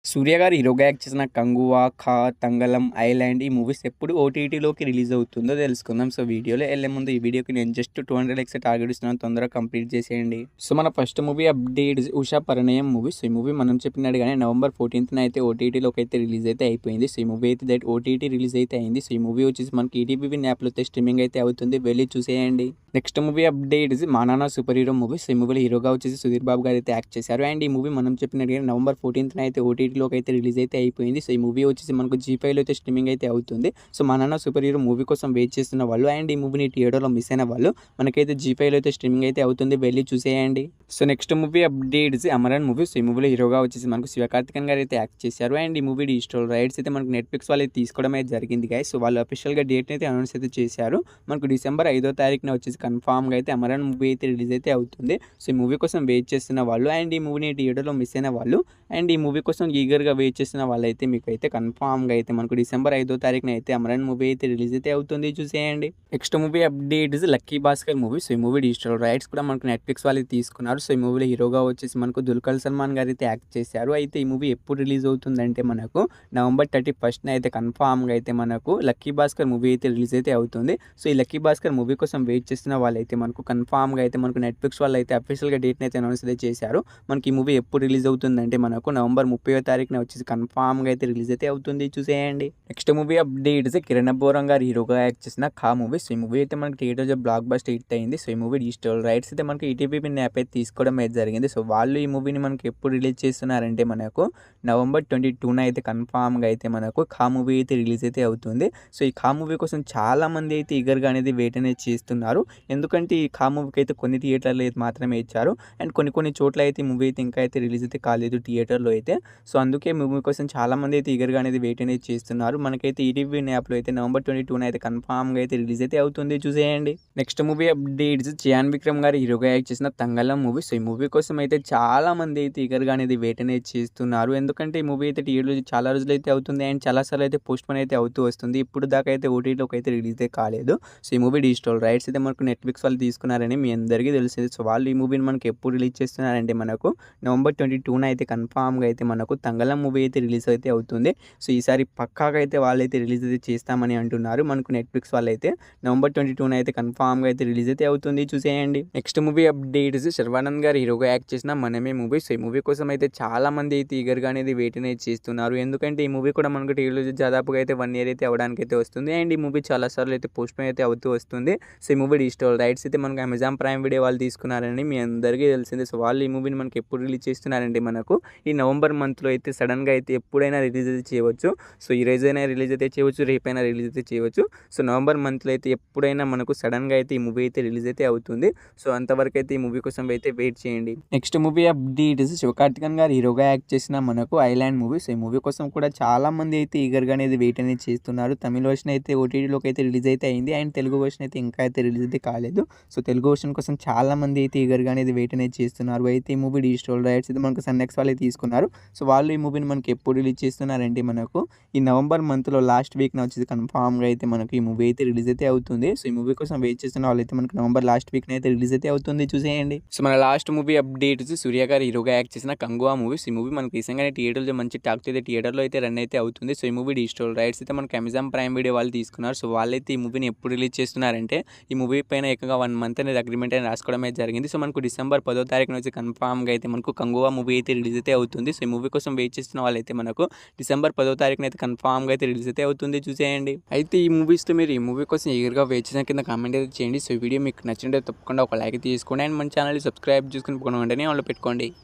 సూర్య గారు హీరోగా యాక్ట్ చేసిన 'కంగువా', 'ఖా', 'తంగలం', 'ఐలాండ్' ఈ మూవీస్ ఎప్పుడు ఓటీటీలోకి రిలీజ్ అవుతుందో తెలుసుకుందాం. సో, వీడియోలో ఎళ్ళే ముందు ఈ వీడియోకి నేను జస్ట్ 200 లైక్స్ టార్గెట్ ఇస్తున్నాను. తొందరగా కంప్లీట్ చేసేయండి. సో, మన ఫస్ట్ మూవీ అప్డేట్ 'ఉషా పరిణయం' మూవీ. సో, ఈ మూవీ మనం చెప్పినట్టుగానే నవంబర్ 14న అయితే ఓటీటీలోకి అయితే రిలీజ్ అయితే అయిపోయింది. సో, ఈ మూవీ అయితే ఓటీటీ రిలీజ్ అయితే అయింది. సో, ఈ మూవీ వచ్చేసి మనకి ఈటీవీ యాప్‌లో అయితే స్ట్రీమింగ్ అయితే అవుతుంది. వెళ్ళి చూసేయండి. నెక్స్ట్ మూవీ అప్డేట్ 'మా నాన్న సూపర్ హీరో' మూవీ. సో, ఈ మూవీలో హీరోగా వచ్చేసి సుధీర్ బాబు గారు అయితే యాక్ట్ చేశారు. అండ్ ఈ మూవీ మనం చెప్పినట్టుగా నవంబర్ 14న అయితే ఓటీటీలోకి అయితే రిలీజ్ అయితే అయిపోయింది. సో, ఈ మూవీ వచ్చేసి మనకు జీ5లో అయితే స్ట్రీమింగ్ అయితే అవుతుంది. సో, 'మా నాన్న సూపర్ హీరో' మూవీ కోసం వెయిట్ చేస్తున్న వాళ్ళు అండ్ ఈ మూవీని థియేటర్‌లో మిస్ అయిన వాళ్ళు మనకైతే జీ5లో అయితే స్ట్రీమింగ్ అయితే అవుతుంది. వెళ్ళి చూసేయండి. So, next movie updates 'Amaran' movie. So, ఈ మూవీలో హీరోగా వచ్చేసి మనకు శివకార్తికేయన్ గారు అయితే యాక్ట్ చేశారు. అండ్ ఈ మూవీ డిజిటల్ రైట్స్ అయితే మనకు నెట్‌ఫ్లిక్స్ వాళ్ళు అయితే తీసుకోవడం అయితే జరిగింది గైస్. సో, వాళ్ళు అఫీషియల్‌గా డేట్‌ని అయితే అనౌన్స్ అయితే చేశారు. మనకు డిసెంబర్ 5వ తారీఖున వచ్చేసి కన్ఫర్మ్‌గా అయితే 'అమరన్' మూవీ అయితే రిలీజ్ అయితే అవుతుంది. సో, ఈ మూవీ కోసం వెయిట్ చేస్తున్న వాళ్ళు అండ్ ఈ మూవీని థియేటర్‌లో మిస్ అయిన వాళ్ళు అండ్ ఈ మూవీ కోసం ఈగర్‌గా వెయిట్ చేస్తున్న వాళ్ళైతే మీకైతే కన్ఫర్మ్‌గా అయితే మనకు డిసెంబర్ 5వ తారీఖున అయితే 'అమరన్' మూవీ అయితే రిలీజ్ అయితే అవుతుంది. చూసేయండి. Next movie updates 'lucky Bhaskar' movie. So, ఈ మూవీ డిజిటల్ రైట్స్ కూడా మనకు నెట్‌ఫ్లిక్స్ వాళ్ళు తీసుకున్నారు. సో, ఈ మూవీలో హీరోగా వచ్చేసి మనకు దుల్కర్ సల్మాన్ గారు అయితే యాక్ట్ చేశారు. అయితే ఈ మూవీ ఎప్పుడు రిలీజ్ అవుతుందంటే మనకు నవంబర్ 31న అయితే కన్ఫర్మ్‌గా అయితే మనకు 'లక్కీ భాస్కర్' మూవీ అయితే రిలీజ్ అయితే అవుతుంది. సో, ఈ 'లక్కీ భాస్కర్' మూవీ కోసం వెయిట్ చేస్తున్న వాళ్ళైతే మనకు కన్ఫర్మ్‌గా అయితే మనకు నెట్‌ఫ్లిక్స్ వాళ్ళు అయితే అఫీషియల్‌గా డేట్‌ని అయితే అనౌన్స్ అయితే చేశారు. మనకి ఈ మూవీ ఎప్పుడు రిలీజ్ అవుతుందంటే మనకు నవంబర్ 30వ తారీఖున వచ్చేసి కన్ఫర్మ్‌గా అయితే రిలీజ్ అయితే అవుతుంది. చూసేయండి. Next movie updates Kiran Abbavaram గారు హీరోగా యాక్ట్ చేసిన 'ఖా' మూవీ. సో, ఈ మూవీ అయితే మనకి థియేటర్‌లో బ్లాక్ బస్టర్ హిట్ అయింది. సో, ఈ మూవీ డిజిటల్ రైట్స్ అయితే మనకి ఈటీవీ యాప్ అయితే తీసుకోవడం అయితే జరిగింది. సో, వాళ్ళు ఈ మూవీని మనకి ఎప్పుడు రిలీజ్ చేస్తున్నారంటే మనకు నవంబర్ 22న అయితే కన్ఫర్మ్‌గా అయితే మనకు 'ఖా' మూవీ అయితే రిలీజ్ అయితే అవుతుంది. సో, ఈ 'ఖా' మూవీ కోసం చాలామంది అయితే ఈగర్‌గా అనేది వెయిట్ అనేది చేస్తున్నారు. ఎందుకంటే ఈ 'ఖా' మూవీకి అయితే కొన్ని థియేటర్‌లో అయితే మాత్రమే ఇచ్చారు. అండ్ కొన్ని చోట్ల అయితే ఈ మూవీ అయితే ఇంకా అయితే రిలీజ్ అయితే కాలేదు థియేటర్‌లో అయితే. సో, అందుకే మూవీ కోసం చాలామంది అయితే ఈగర్‌గా అనేది వెయిట్ అనేది చేస్తున్నారు. మనకైతే ఈటీవీ యాప్‌లో అయితే నవంబర్ 22న అయితే కన్ఫర్మ్‌గా అయితే రిలీజ్ అయితే అవుతుంది. చూసేయండి. Next movie updates Chiyaan Vikram గారు హీరోగా యాక్ట్ చేసిన 'తంగలం' మూవీ. సో, ఈ మూవీ కోసం అయితే చాలామంది అయితే ఈగర్‌గా అనేది వెయిట్ అనేది చేస్తున్నారు. ఎందుకంటే ఈ మూవీ అయితే థియేటర్‌లో చాలా రోజులు అయితే అవుతుంది అండ్ చాలా సార్లు అయితే పోస్ట్‌పోన్ అయితే అవుతూ వస్తుంది. ఇప్పుడు దాకా అయితే ఓటీటీలోకి అయితే రిలీజ్ అయితే కాలేదు. సో, ఈ మూవీ డిజిటల్ రైట్స్ అయితే మనకు నెట్‌ఫ్లిక్స్ వాళ్ళు తీసుకున్నారని మీ అందరికీ తెలిసింది. సో, వాళ్ళు ఈ మూవీని మనకి ఎప్పుడు రిలీజ్ చేస్తున్నారంటే మనకు నవంబర్ 22న అయితే కన్ఫర్మ్‌గా అయితే మనకు 'తంగలం' మూవీ అయితే రిలీజ్ అయితే అవుతుంది. సో, ఈసారి పక్కాగా అయితే వాళ్ళైతే రిలీజ్ అయితే చేస్తామని అంటున్నారు. మనకు నెట్‌ఫ్లిక్స్ వాళ్ళైతే నవంబర్ 22న అయితే కన్ఫర్మ్‌గా అయితే రిలీజ్ అయితే అవుతుంది. చూసేయండి. నెక్స్ట్ మూవీ అప్డేట్స్ శర్వానంద్ గారు హీరోగా యాక్ట్ చేసిన 'మనమే' మూవీ. సో, ఈ మూవీ కోసం అయితే చాలామంది అయితే ఈగర్‌గా అనేది వెయిట్ అనేది చేస్తున్నారు. ఎందుకంటే ఈ మూవీ కూడా మనకు టీవీలో దాదాపుగా అయితే 1 ఇయర్ అయితే అవ్వడానికి అయితే వస్తుంది. అండ్ ఈ మూవీ చాలా సార్లు అయితే పోస్ట్‌పోన్ అయితే అవుతూ వస్తుంది. సో, ఈ మూవీ డిజిటల్ రైట్స్ అయితే మనకు అమెజాన్ ప్రైమ్ వీడియో వాళ్ళు తీసుకున్నారని మీ అందరికీ తెలిసిందే. సో, వాళ్ళు ఈ మూవీని మనకి ఎప్పుడు రిలీజ్ చేస్తున్నారంటే మనకు ఈ నవంబర్ మంత్‌లో అయితే సడన్‌గా అయితే ఎప్పుడైనా రిలీజ్ అయితే చేయవచ్చు. సో, ఈ రోజైనా రిలీజ్ అయితే చేయవచ్చు. రేపైనా రిలీజ్ అయితే చేయవచ్చు. సో, నవంబర్ మంత్‌లో అయితే ఎప్పుడైనా మనకు సడన్‌గా అయితే ఈ మూవీ అయితే రిలీజ్ అయితే అవుతుంది. సో, అంతవరకు అయితే ఈ మూవీ కోసం అయితే వెయిట్ చేయండి. నెక్స్ట్ మూవీ అప్డేట్స్ శివకార్తికేయన్ గారు హీరోగా యాక్ట్ చేసిన మనకు 'ఐలాండ్' మూవీ. సో, ఈ మూవీ కోసం కూడా చాలామంది అయితే ఈగర్‌గా అనేది వెయిట్ అనేది చేస్తున్నారు. తమిళ వర్షన్ అయితే ఓటీటీలోకి అయితే రిలీజ్ అయితే అయింది అండ్ తెలుగు వర్షన్ అయితే ఇంకా అయితే రిలీజ్ అయితే కాలేదు. సో, తెలుగు వర్షన్ కోసం చాలామంది అయితే ఈగర్‌గా అనేది వెయిట్ అనేది చేస్తున్నారు. అయితే ఈ మూవీ డిజిటల్ రైట్స్ అయితే మనకు సన్నెక్స్ వాళ్ళే తీసుకున్నారు. సో, వాళ్ళు ఈ మూవీని మనకి ఎప్పుడు రిలీజ్ చేస్తున్నారంటే మనకు ఈ నవంబర్ మంత్‌లో లాస్ట్ వీక్‌న వచ్చేసి కన్ఫర్మ్‌గా అయితే మనకి ఈ మూవీ అయితే రిలీజ్ అయితే అవుతుంది. సో, ఈ మూవీ కోసం వెయిట్ చేస్తున్న వాళ్ళైతే మనకు నవంబర్ లాస్ట్ వీక్‌న అయితే రిలీజ్ అయితే అవుతుంది. చూసేయండి. సో, మన లాస్ట్ మూవీ అప్డేట్స్ సూర్య గారు హీరోగా యాక్ట్ చేసిన 'కంగువా' మూవీస్. ఈ మూవీ మనకి రీసెంట్‌గానే థియేటర్‌లో మంచి టాక్ అయితే థియేటర్‌లో అయితే రన్ అయితే అవుతుంది. సో, ఈ మూవీ డిజిటల్ రైట్స్ అయితే మనకి అమెజాన్ ప్రైమ్ వీడియో వాళ్ళు తీసుకున్నారు. సో, వాళ్ళైతే ఈ మూవీని ఎప్పుడు రిలీజ్ చేస్తున్నారంటే ఈ మూవీ పైన ఏకంగా 1 మంత్ అనేది అగ్రీమెంట్ అనేది రాసుకోవడం అయితే జరిగింది. సో, మనకు డిసెంబర్ 10వ తారీఖున వచ్చి కన్ఫర్మ్‌గా అయితే మనకు 'కంగువా' మూవీ అయితే రిలీజ్ అయితే అవుతుంది. సో, ఈ మూవీ కోసం వెయిట్ చేస్తున్న వాళ్ళైతే మనకు డిసెంబర్ 10వ తారీఖున అయితే కన్ఫర్మ్‌గా అయితే రిలీజ్ అయితే అవుతుంది. చూసేయండి. అయితే ఈ మూవీస్‌లో మీరు ఈ మూవీ కోసం ఈగర్‌గా వెయిట్ చేసిన కింద కామెంట్ అయితే చేయండి. సో, ఈ వీడియో మీకు నచ్చినట్లయితే తప్పకుండా ఒక లైక్ తీసుకోండి అండ్ మన ఛానల్‌ని సబ్స్క్రైబ్ చేసుకుని పక్కన వెంటనే ఆన్‌లో పెట్టుకోండి.